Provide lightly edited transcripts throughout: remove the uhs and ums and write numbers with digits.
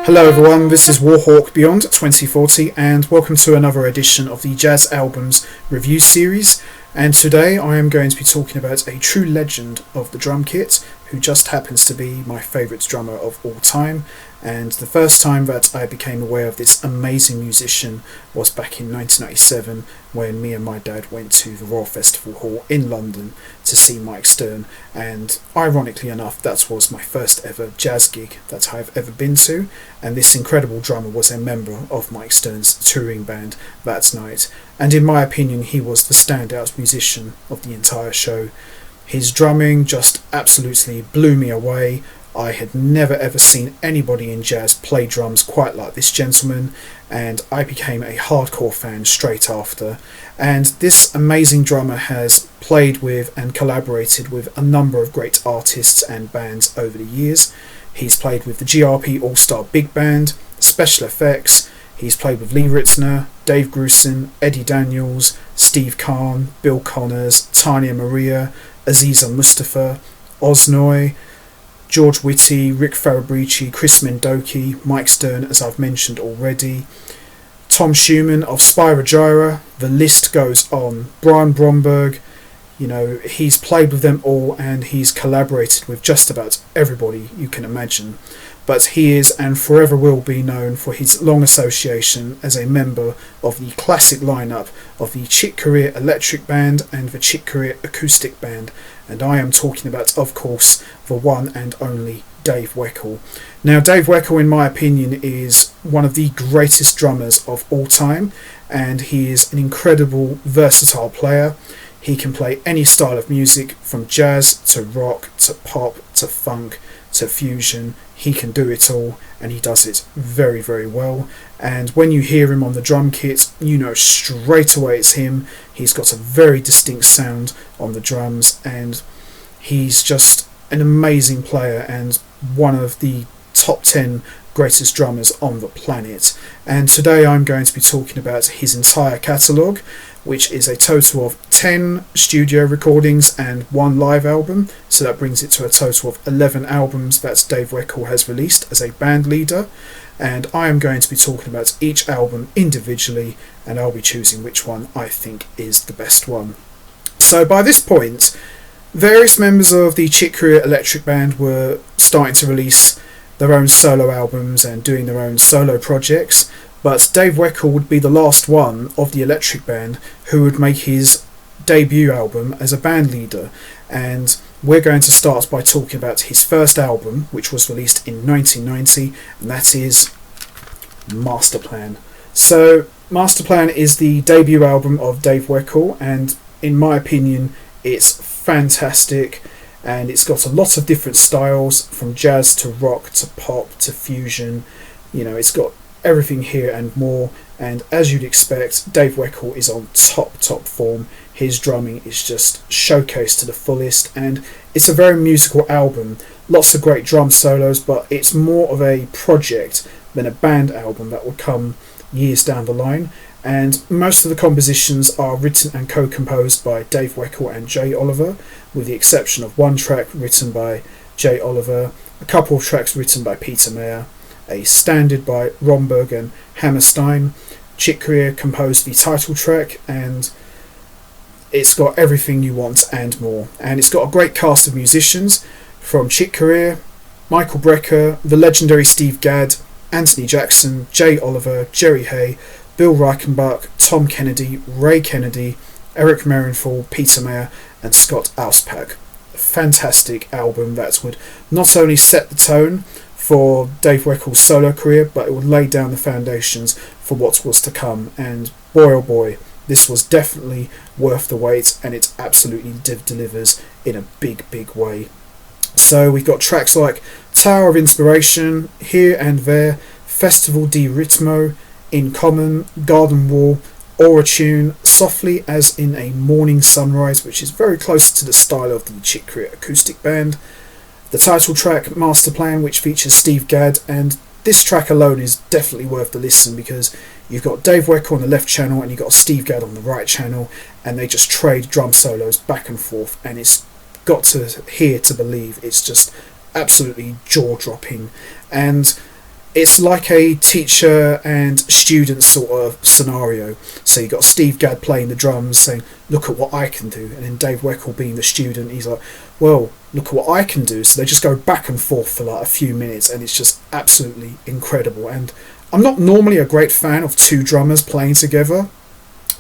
Hello everyone, this is Warhawk Beyond 2040 and welcome to another edition of the Jazz Albums Review Series. And today I am going to be talking about a true legend of the drum kit who just happens to be my favourite drummer of all time. And the first time that I became aware of this amazing musician was back in 1997 when me and my dad went to the Royal Festival Hall in London to see Mike Stern, and ironically enough that was my first ever jazz gig that I've ever been to, and this incredible drummer was a member of Mike Stern's touring band that night, and in my opinion he was the standout musician of the entire show. His drumming just absolutely blew me away. I had never ever seen anybody in jazz play drums quite like this gentleman, and I became a hardcore fan straight after. And this amazing drummer has played with and collaborated with a number of great artists and bands over the years. He's played with the GRP All-Star Big Band, Special Effects. He's played with Lee Ritzner, Dave Grusin, Eddie Daniels, Steve Kahn, Bill Connors, Tania Maria, Aziza Mustafa, Oznoy, George Whitty, Rick Farabrici, Chris Mendoki, Mike Stern, as I've mentioned already, Tom Schumann of Spyro Gyra, the list goes on, Brian Bromberg, he's played with them all and he's collaborated with just about everybody you can imagine. But he is and forever will be known for his long association as a member of the classic lineup of the Chick Corea Electric Band and the Chick Corea Acoustic Band, and I am talking about, of course, the one and only Dave Weckl. Now, Dave Weckl, in my opinion, is one of the greatest drummers of all time, and he is an incredible, versatile player. He can play any style of music, from jazz to rock to pop to funk to fusion. He can do it all, and he does it very, very well. And when you hear him on the drum kit, you know straight away it's him. He's got a very distinct sound on the drums, and he's just an amazing player and one of the top 10 greatest drummers on the planet. And today I'm going to be talking about his entire catalogue, which is a total of 10 studio recordings and 1 live album, so that brings it to a total of 11 albums that Dave Weckl has released as a band leader. And I am going to be talking about each album individually, and I'll be choosing which one I think is the best one. So by this point, various members of the Chick Corea Electric Band were starting to release their own solo albums and doing their own solo projects, but Dave Weckl would be the last one of the Electric Band who would make his debut album as a band leader. And we're going to start by talking about his first album, which was released in 1990, and that is Masterplan. So Masterplan is the debut album of Dave Weckl, and in my opinion it's fantastic, and it's got a lot of different styles, from jazz to rock to pop to fusion. It's got everything here and more, and as you'd expect, Dave Weckl is on top form. His drumming is just showcased to the fullest, and it's a very musical album. Lots of great drum solos, but it's more of a project than a band album that will come years down the line. And most of the compositions are written and co-composed by Dave Weckl and Jay Oliver, with the exception of one track written by Jay Oliver, a couple of tracks written by Peter Mayer, a standard by Romberg and Hammerstein. Chick Corea composed the title track, and it's got everything you want and more. And it's got a great cast of musicians from Chick Corea: Michael Brecker, the legendary Steve Gadd, Anthony Jackson, Jay Oliver, Jerry Hay, Bill Reichenbach, Tom Kennedy, Ray Kennedy, Eric Merenthal, Peter Mayer, and Scott Auspach. A fantastic album that would not only set the tone for Dave Weckl solo career, but it would lay down the foundations for what was to come. And boy oh boy, this was definitely worth the wait, and it absolutely delivers in a big way. So we've got tracks like Tower of Inspiration, Here and There, Festival di Ritmo, In Common, Garden Wall, Aura Tune, Softly as in a Morning Sunrise, which is very close to the style of the Chick Corea Acoustic Band. The title track, Masterplan, which features Steve Gadd, and this track alone is definitely worth the listen, because you've got Dave Weckl on the left channel and you've got Steve Gadd on the right channel, and they just trade drum solos back and forth, and it's got to hear to believe. It's just absolutely jaw-dropping. And It's like a teacher and student sort of scenario. So you got Steve Gadd playing the drums saying, look at what I can do. And then Dave Weckl being the student, he's like, well, look at what I can do. So they just go back and forth for like a few minutes, and it's just absolutely incredible. And I'm not normally a great fan of two drummers playing together,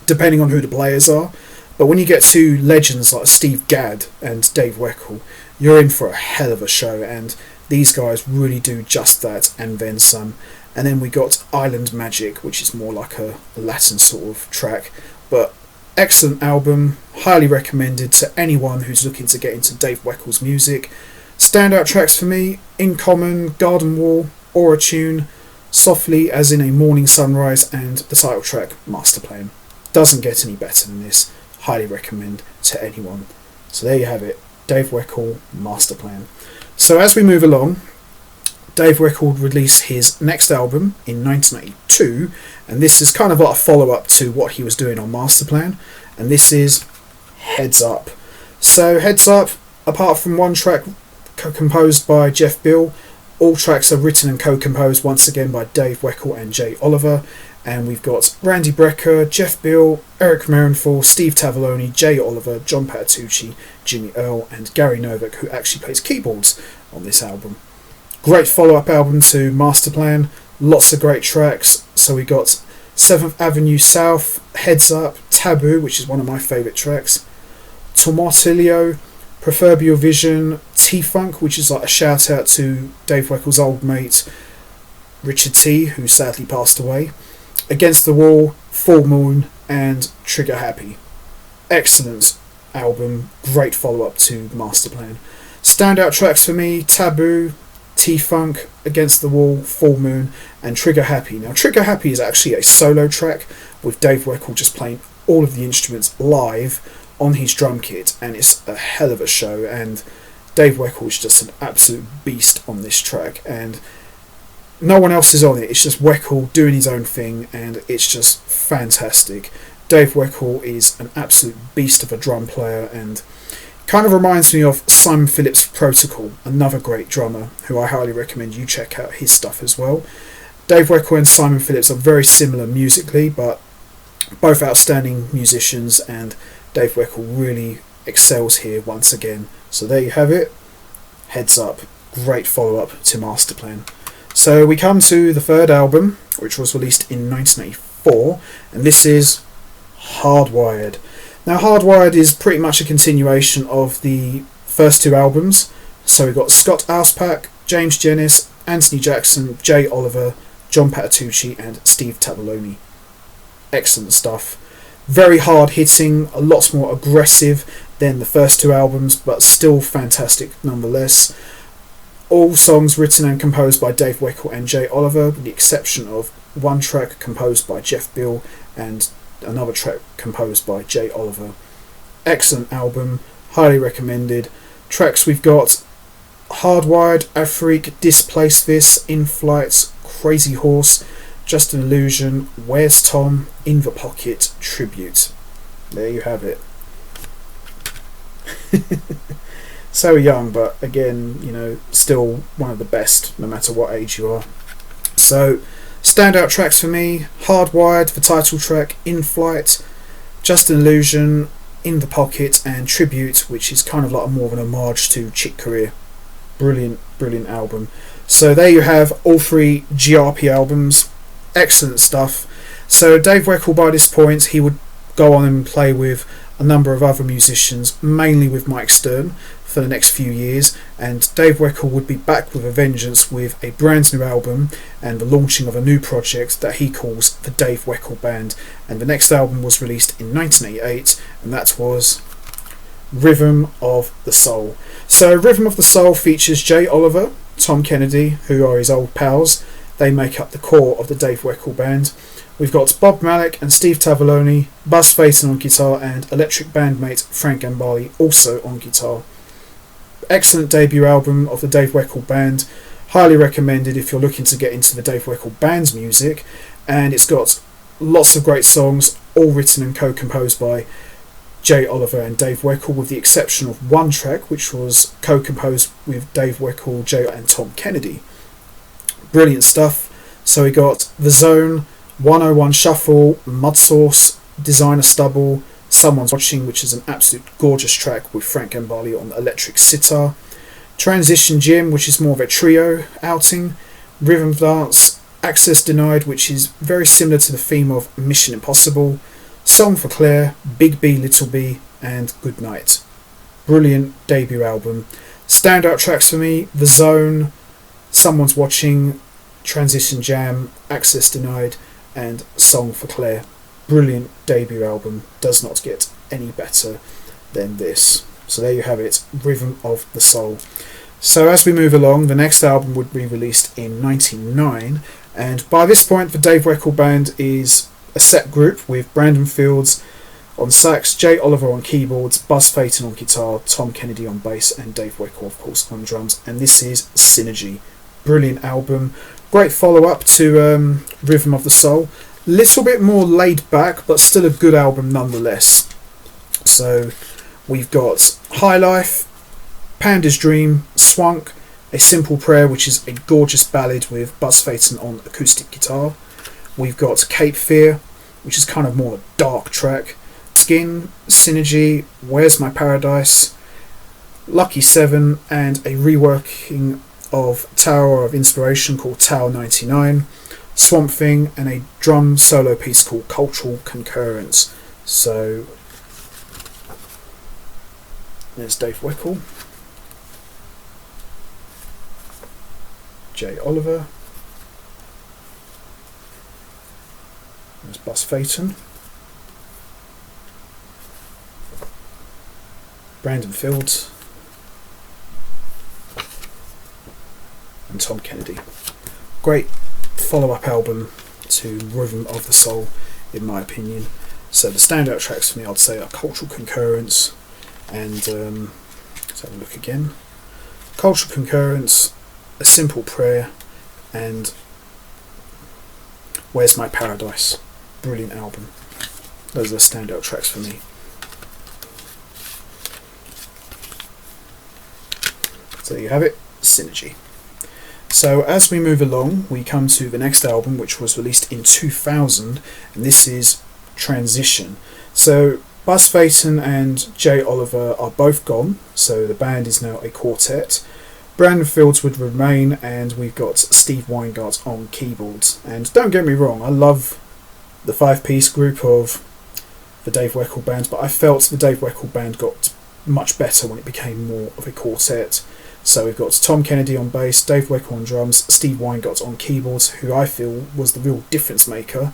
depending on who the players are. But when you get two legends like Steve Gadd and Dave Weckl, you're in for a hell of a show. And these guys really do just that and then some. And then we got Island Magic, which is more like a Latin sort of track. But excellent album, highly recommended to anyone who's looking to get into Dave Weckl's music. Standout tracks for me: In Common, Garden Wall, Aura Tune, Softly as in a Morning Sunrise, and the title track, Master Plan. Doesn't get any better than this. Highly recommend to anyone. So there you have it, Dave Weckl, Master Plan. So as we move along, Dave Weckl released his next album in 1982, and this is kind of like a follow-up to what he was doing on Master Plan, and this is Heads Up. So Heads Up, apart from one track composed by Jeff Beal, all tracks are written and co-composed once again by Dave Weckl and Jay Oliver, and we've got Randy Brecker, Jeff Beal, Eric Marienthal, Steve Tavoloni, Jay Oliver, John Patitucci, Jimmy Earle, and Gary Novak, who actually plays keyboards on this album. Great follow-up album to Master Plan, lots of great tracks. So we got 7th Avenue South, Heads Up, Taboo, which is one of my favourite tracks, Tomatillo, Proverbial Vision, T-Funk, which is like a shout out to Dave Weckl's old mate Richard T, who sadly passed away, Against the Wall, Full Moon, and Trigger Happy. Excellent album, great follow-up to Master Plan. Standout tracks for me: Taboo, T-Funk, Against the Wall, Full Moon, and Trigger Happy. Now Trigger Happy is actually a solo track with Dave Weckl just playing all of the instruments live on his drum kit, and it's a hell of a show, and Dave Weckl is just an absolute beast on this track, and no one else is on it. It's just Weckl doing his own thing, and it's just fantastic. Dave Weckl is an absolute beast of a drum player, and kind of reminds me of Simon Phillips Protocol, another great drummer who I highly recommend you check out his stuff as well. Dave Weckl and Simon Phillips are very similar musically, but both outstanding musicians, and Dave Weckl really excels here once again. So there you have it, Heads Up, great follow-up to Master Plan. So we come to the third album, which was released in 1984, and this is Hardwired. Now Hardwired is pretty much a continuation of the first two albums. So we've got Scott Auspack, James Jennis, Anthony Jackson, Jay Oliver, John Patitucci, and Steve Tavoloni. Excellent stuff. Very hard hitting, a lot more aggressive than the first two albums, but still fantastic nonetheless. All songs written and composed by Dave Weckl and Jay Oliver, with the exception of one track composed by Jeff Beal and another track composed by Jay Oliver. Excellent album, highly recommended. Tracks we've got Hardwired, Afrique, Displace This, In Flight, Crazy Horse, Just an Illusion, Where's Tom, In the Pocket, Tribute. There you have it. So young, but again, you know, still one of the best, no matter what age you are. So, standout tracks for me: Hardwired, the title track, In Flight, Just an Illusion, In the Pocket, and Tribute, which is kind of like more of an homage to Chick Corea. Brilliant, brilliant album. So there you have all three GRP albums. Excellent stuff. So Dave Weckl, by this point, he would go on and play with a number of other musicians, mainly with Mike Stern, for the next few years, and Dave Weckl would be back with a vengeance with a brand new album and the launching of a new project that he calls the Dave Weckl Band, and the next album was released in 1988, and that was Rhythm of the Soul. So Rhythm of the Soul features Jay Oliver, Tom Kennedy, who are his old pals. They make up the core of the Dave Weckl Band. We've got Bob Malik and Steve Tavoloni, Buzz Phaeton on guitar, and electric bandmate Frank Gambale also on guitar. Excellent debut album of the Dave Weckl Band, highly recommended if you're looking to get into the Dave Weckl Band's music, and it's got lots of great songs, all written and co-composed by Jay Oliver and Dave Weckl, with the exception of one track which was co-composed with Dave Weckl, Jay and Tom Kennedy. Brilliant stuff. So we got The Zone, 101 Shuffle, Mud Sauce, Designer Stubble, Someone's Watching, which is an absolute gorgeous track with Frank Gambale on electric sitar, Transition Gym, which is more of a trio outing, Rhythm Dance, Access Denied, which is very similar to the theme of Mission Impossible, Song for Claire, Big B Little B, and Good Night. Brilliant debut album. Standout tracks for me: The Zone, Someone's Watching, Transition Jam, Access Denied, and Song for Claire. Brilliant debut album. Does not get any better than this. So there you have it, Rhythm of the Soul. So as we move along, the next album would be released in 1999, and by this point the Dave Weckl Band is a set group with Brandon Fields on sax, Jay Oliver on keyboards, Buzz Phaeton on guitar, Tom Kennedy on bass, and Dave Weckl of course on drums, and this is Synergy. Brilliant album, great follow-up to Rhythm of the Soul, little bit more laid back but still a good album nonetheless. So we've got High Life, Panda's Dream, Swank, A Simple Prayer, which is a gorgeous ballad with Buzz Phaeton on acoustic guitar. We've got Cape Fear, which is kind of more a dark track. Skin, Synergy, Where's My Paradise, Lucky 7, and a reworking of Tower of Inspiration called Tower 99, Swamp Thing, and a drum solo piece called Cultural Concurrence. So there's Dave Weckl, Jay Oliver, there's Buzz Phaeton, Brandon Fields, and Tom Kennedy. Great follow-up album to Rhythm of the Soul, in my opinion. So the standout tracks for me, I'd say, are Cultural Concurrence and let's have a look again. Cultural Concurrence, A Simple Prayer, and Where's My Paradise. Brilliant album. Those are the standout tracks for me. So there you have it, Synergy. So as we move along, we come to the next album, which was released in 2000, and this is Transition. So Buzz Phaeton and Jay Oliver are both gone, so the band is now a quartet. Brandon Fields would remain, and we've got Steve Weingart on keyboards. And don't get me wrong, I love the five-piece group of the Dave Weckl Band, but I felt the Dave Weckl Band got much better when it became more of a quartet. So we've got Tom Kennedy on bass, Dave Weckl on drums, Steve Weingart on keyboards, who I feel was the real difference maker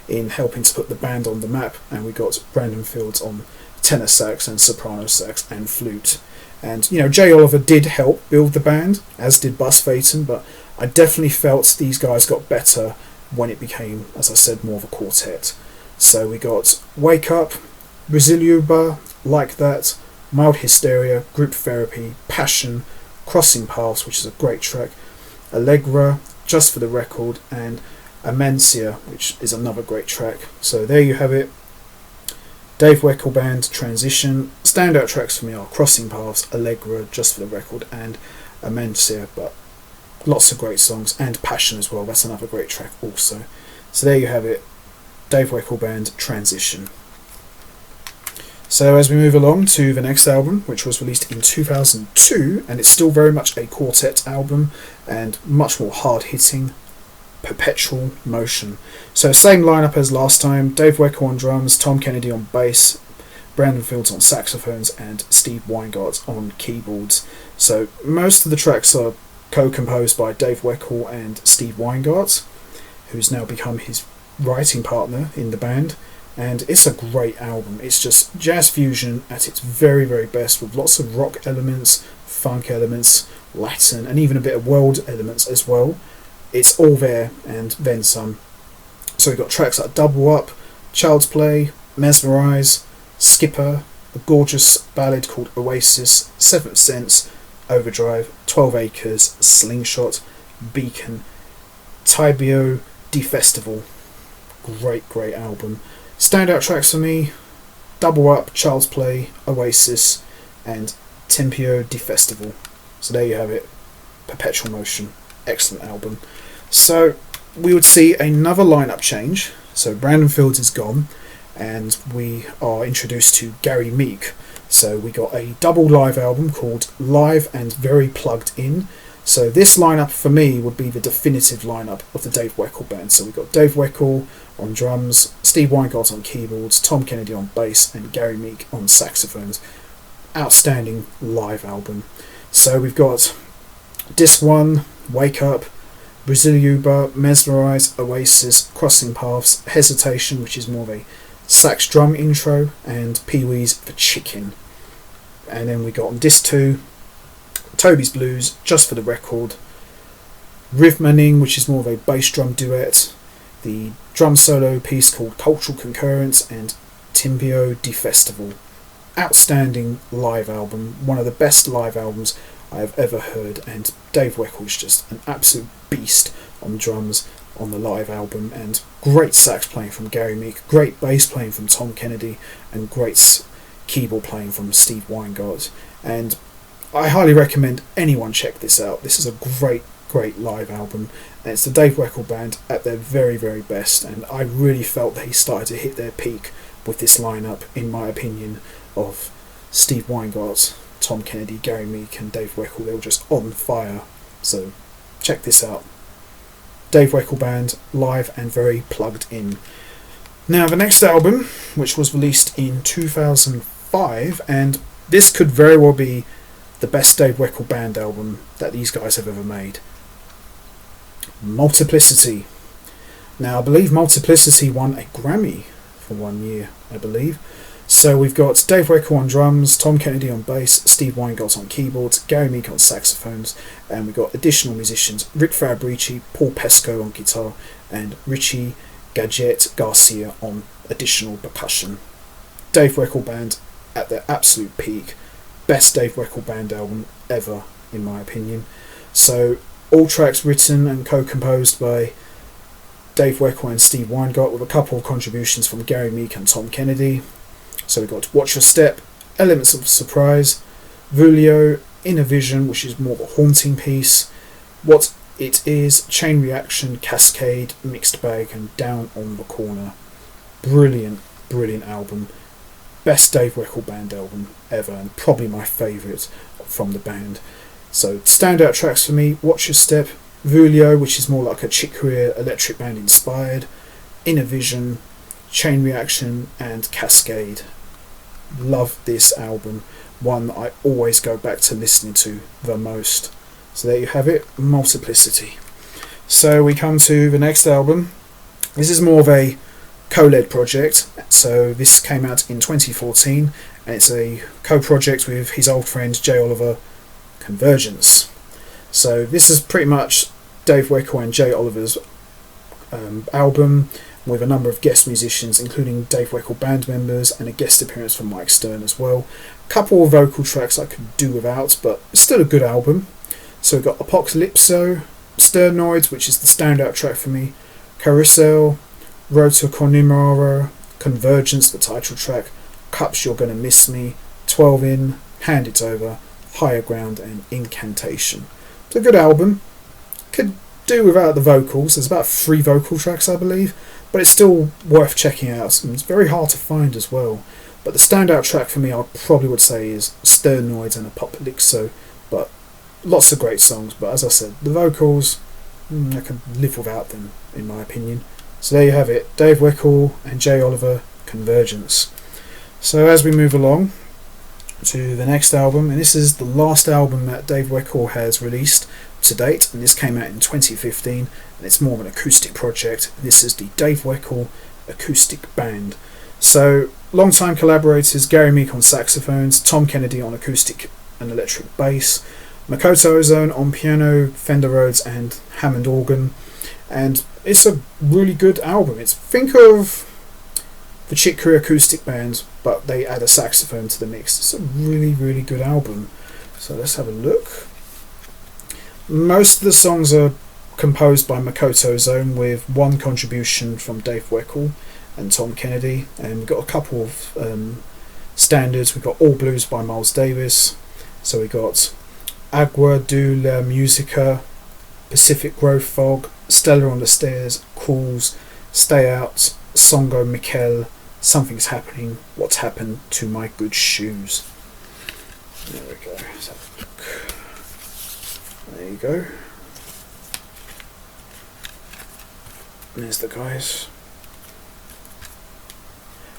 in helping to put the band on the map, and we got Brandon Fields on tenor sax and soprano sax and flute. And you know, Jay Oliver did help build the band, as did Buzz Phaeton, but I definitely felt these guys got better when it became, as I said, more of a quartet. So we got Wake Up, Braziliuba, Like That, Mild Hysteria, Group Therapy, Passion, Crossing Paths, which is a great track, Allegra, Just for the Record, and Amencia, which is another great track. So there you have it, Dave Weckl Band, Transition. Standout tracks for me are Crossing Paths, Allegra, Just for the Record, and Amencia, but lots of great songs, and Passion as well, that's another great track also. So there you have it, Dave Weckl Band, Transition. So as we move along to the next album, which was released in 2002, and it's still very much a quartet album and much more hard-hitting, Perpetual Motion. So same lineup as last time, Dave Weckl on drums, Tom Kennedy on bass, Brandon Fields on saxophones, and Steve Weingart on keyboards. So most of the tracks are co-composed by Dave Weckl and Steve Weingart, who's now become his writing partner in the band. And it's a great album. It's just jazz fusion at its very, very best, with lots of rock elements, funk elements, Latin, and even a bit of world elements as well. It's all there and then some. So we've got tracks like Double Up, Child's Play, Mesmerize, Skipper, a gorgeous ballad called Oasis, Seventh Sense, Overdrive, 12 Acres, Slingshot, Beacon, Tibio, De Festival. Great, great album. Standout tracks for me, Double Up, Child's Play, Oasis, and Tempio De Festival. So there you have it, Perpetual Motion, excellent album. So we would see another lineup change. So Brandon Fields is gone, and we are introduced to Gary Meek. So we got a double live album called Live and Very Plugged In. So this lineup for me would be the definitive lineup of the Dave Weckl band. So we've got Dave Weckl on drums, Steve Weingart on keyboards, Tom Kennedy on bass, and Gary Meek on saxophones. Outstanding live album. So we've got Disc 1, Wake Up, Braziliuba, Mesmerize, Oasis, Crossing Paths, Hesitation, which is more of a sax drum intro, and Pee-wee's The Chicken. And then we got on Disc 2, Toby's Blues, Just for the Record, Rhythmaning, which is more of a bass drum duet, the drum solo piece called Cultural Concurrence, and Timbio di Festival. Outstanding live album, one of the best live albums I have ever heard, and Dave Weckl is just an absolute beast on drums on the live album, and great sax playing from Gary Meek, great bass playing from Tom Kennedy, and great keyboard playing from Steve Weingart. And I highly recommend anyone check this out. This is a great live album, and it's the Dave Weckl band at their very best, and I really felt they started to hit their peak with this lineup, in my opinion, of Steve Weingart, Tom Kennedy, Gary Meek, and Dave Weckl. They were just on fire. So check this out. Dave Weckl band, live and very plugged in. Now the next album, which was released in 2005, and this could very well be the best Dave Weckl band album that these guys have ever made. Multiplicity. Now I believe Multiplicity won a Grammy for 1 year, I believe. So we've got Dave Weckl on drums, Tom Kennedy on bass, Steve Weingart on keyboards, Gary Meek on saxophones, and we've got additional musicians, Rick Farabrici, Paul Pesco on guitar, and Richie Gadget Garcia on additional percussion. Dave Weckl band at their absolute peak. Best Dave Weckl band album ever, in my opinion. So all tracks written and co-composed by Dave Weckl and Steve Weingart, with a couple of contributions from Gary Meek and Tom Kennedy. So we've got Watch Your Step, Elements of Surprise, Vulio, Inner Vision, which is more of a haunting piece, What It Is, Chain Reaction, Cascade, Mixed Bag, and Down on the Corner. Brilliant album. Best Dave Weckl band album ever, and probably my favourite from the band. So standout tracks for me: Watch Your Step, Vulio, which is more like a Chick Corea electric band inspired, Inner Vision, Chain Reaction, and Cascade. Love this album, one that I always go back to listening to the most. So there you have it, Multiplicity. So we come to the next album. This is more of a co-led project. So this came out in 2014, and it's a co-project with his old friend Jay Oliver, Convergence. So this is pretty much Dave Weckl and Jay Oliver's album, with a number of guest musicians, including Dave Weckl band members, and a guest appearance from Mike Stern as well. A couple of vocal tracks I could do without, but it's still a good album. So we've got Apocalypso, Sternoids, which is the standout track for me, Carousel, Road to Connemara, Convergence, the title track, Cups You're Gonna Miss Me, 12 In, Hand It Over, Higher Ground, and Incantation. It's a good album. Could do without the vocals. There's about 3 vocal tracks, I believe, but it's still worth checking out. It's very hard to find as well. But the standout track for me, I probably would say, is Sternoids and Apocalypso. But lots of great songs. But as I said, the vocals, I can live without them, in my opinion. So there you have it, Dave Weckl and Jay Oliver, Convergence. So as we move along to the next album, and this is the last album that Dave Weckl has released to date, and this came out in 2015, and it's more of an acoustic project. This is the Dave Weckl Acoustic Band. So long-time collaborators: Gary Meek on saxophones, Tom Kennedy on acoustic and electric bass, Makoto Ozone on piano, Fender Rhodes, and Hammond organ. And it's a really good album. It's, think of the Chick Corea acoustic band, but they add a saxophone to the mix. It's a really good album. So let's have a look. Most of the songs are composed by Makoto Zone, with one contribution from Dave Weckl and Tom Kennedy, and we've got a couple of standards. We've got All Blues by Miles Davis, so we got Agua de la Musica, Pacific Grove Fog, Stella on the Stairs, Calls, Stay Out, Songo Weckl, Something's Happening, What's Happened to My Good Shoes. There we go. Let's have a look. There you go. And there's the guys.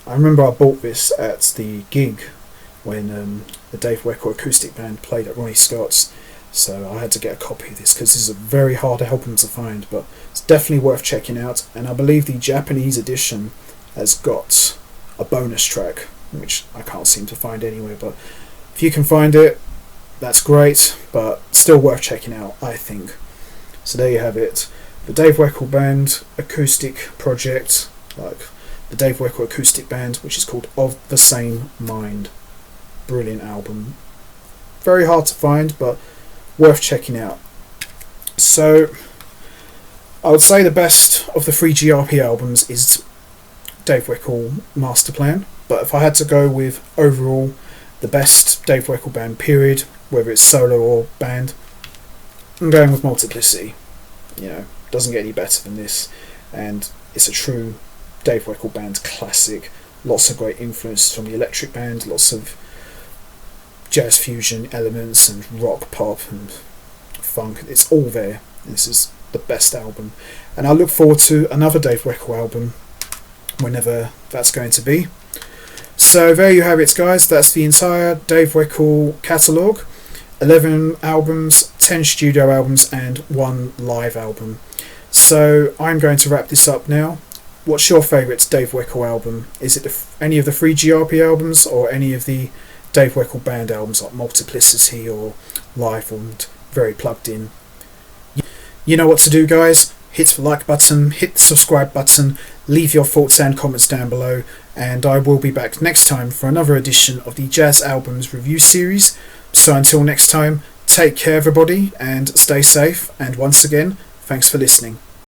I remember I bought this at the gig when the Dave Weckl acoustic band played at Ronnie Scott's, so I had to get a copy of this because this is a very hard album to find, but it's definitely worth checking out. And I believe the Japanese edition has got a bonus track, which I can't seem to find anywhere, but if you can find it, that's great, but still worth checking out, I think. So there you have it, the Dave Weckl Band acoustic project, like the Dave Weckl acoustic band, which is called Of the Same Mind. Brilliant album, very hard to find, but worth checking out. So I would say the best of the 3GRP albums is Dave Weckl Master Plan, but if I had to go with overall the best Dave Weckl band period, whether it's solo or band, I'm going with Multiplicity. You know, doesn't get any better than this, and it's a true Dave Weckl band classic. Lots of great influence from the electric band, lots of jazz fusion elements and rock, pop and funk. It's all there. This is the best album, and I look forward to another Dave Weckl album whenever that's going to be. So there you have it, guys. That's the entire Dave Weckl catalogue. 11 albums, 10 studio albums and 1 live album. So I'm going to wrap this up now. What's your favourite Dave Weckl album? Is it any of the 3GRP albums or any of the Dave Weckl band albums like Multiplicity or Live and Very Plugged In? You know what to do, guys. Hit the like button, hit the subscribe button, leave your thoughts and comments down below, and I will be back next time for another edition of the Jazz Albums Review Series. So until next time, take care everybody and stay safe, and once again, thanks for listening.